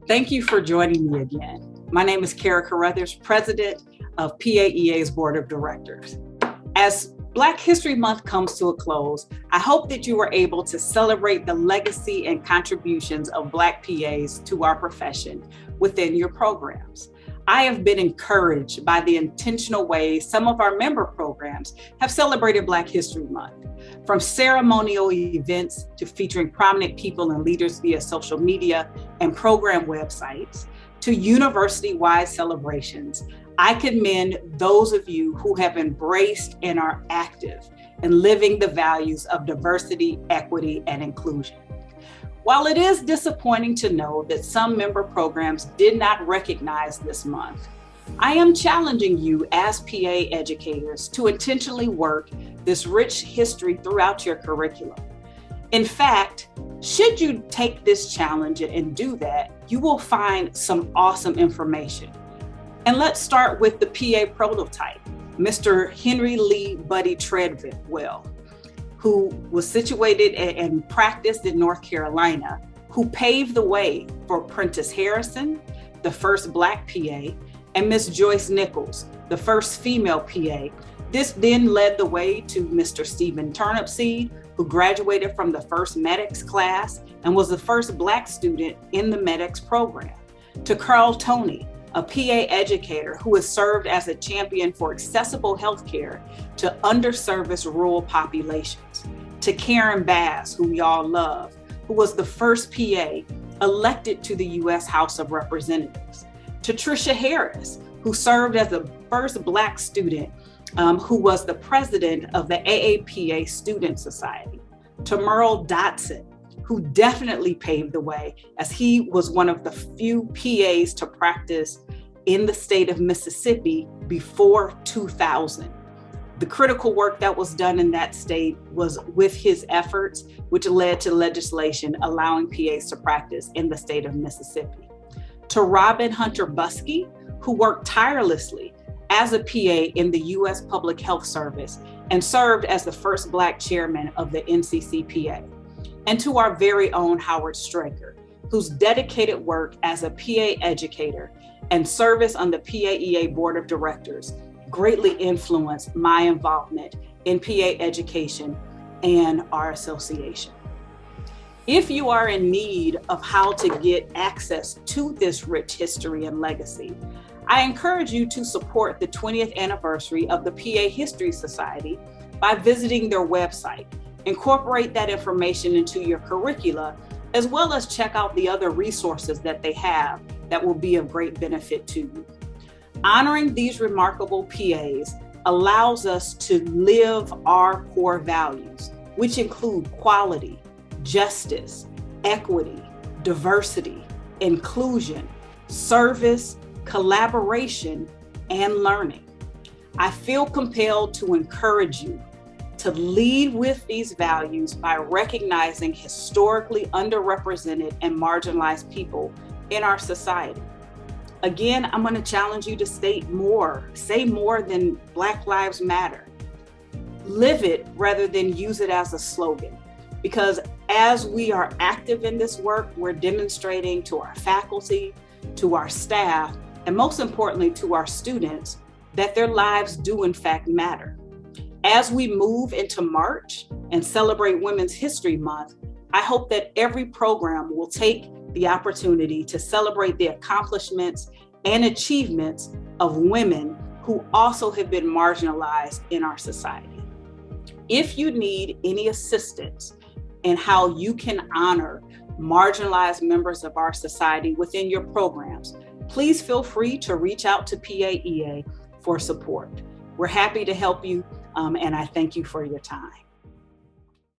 Thank you for joining me again. My name is Kara Caruthers, President of PAEA's Board of Directors. As Black History Month comes to a close, I hope that you were able to celebrate the legacy and contributions of Black PAs to our profession within your programs. I have been encouraged by the intentional ways some of our member programs have celebrated Black History Month, from ceremonial events to featuring prominent people and leaders via social media and program websites, to university-wide celebrations. I commend those of you who have embraced and are active in living the values of diversity, equity, and inclusion. While it is disappointing to know that some member programs did not recognize this month, I am challenging you as PA educators to intentionally work this rich history throughout your curriculum. In fact, should you take this challenge and do that, you will find some awesome information. And let's start with the PA prototype, Mr. Henry Lee Buddy Treadwell, who was situated and practiced in North Carolina, who paved the way for Prentice Harrison, the first Black PA, and Miss Joyce Nichols, the first female PA. This then led the way to Mr. Stephen Turnipseed, who graduated from the first MEDEX class and was the first Black student in the MEDEX program, to Carl Toney, a PA educator who has served as a champion for accessible healthcare to underserviced rural populations, to Karen Bass, who we all love, who was the first PA elected to the U.S. House of Representatives, to Tricia Harris, who served as the first Black student who was the president of the AAPA Student Society, to Merle Dotson, who definitely paved the way as he was one of the few PAs to practice in the state of Mississippi before 2000. The critical work that was done in that state was with his efforts, which led to legislation allowing PAs to practice in the state of Mississippi. To Robin Hunter Buskey, who worked tirelessly as a PA in the U.S. Public Health Service and served as the first Black chairman of the NCCPA. And to our very own Howard Straker, whose dedicated work as a PA educator and service on the PAEA Board of Directors greatly influenced my involvement in PA education and our association. If you are in need of how to get access to this rich history and legacy, I encourage you to support the 20th anniversary of the PA History Society by visiting their website. Incorporate that information into your curricula, as well as check out the other resources that they have that will be of great benefit to you. Honoring these remarkable PAs allows us to live our core values, which include quality, justice, equity, diversity, inclusion, service, collaboration, and learning. I feel compelled to encourage you to lead with these values by recognizing historically underrepresented and marginalized people in our society. Again, I'm going to challenge you to say more than Black Lives Matter. Live it rather than use it as a slogan. Because as we are active in this work, we're demonstrating to our faculty, to our staff, and most importantly to our students, that their lives do in fact matter. As we move into March and celebrate Women's History Month, I hope that every program will take the opportunity to celebrate the accomplishments and achievements of women who also have been marginalized in our society. If you need any assistance in how you can honor marginalized members of our society within your programs, please feel free to reach out to PAEA for support. We're happy to help you, and I thank you for your time.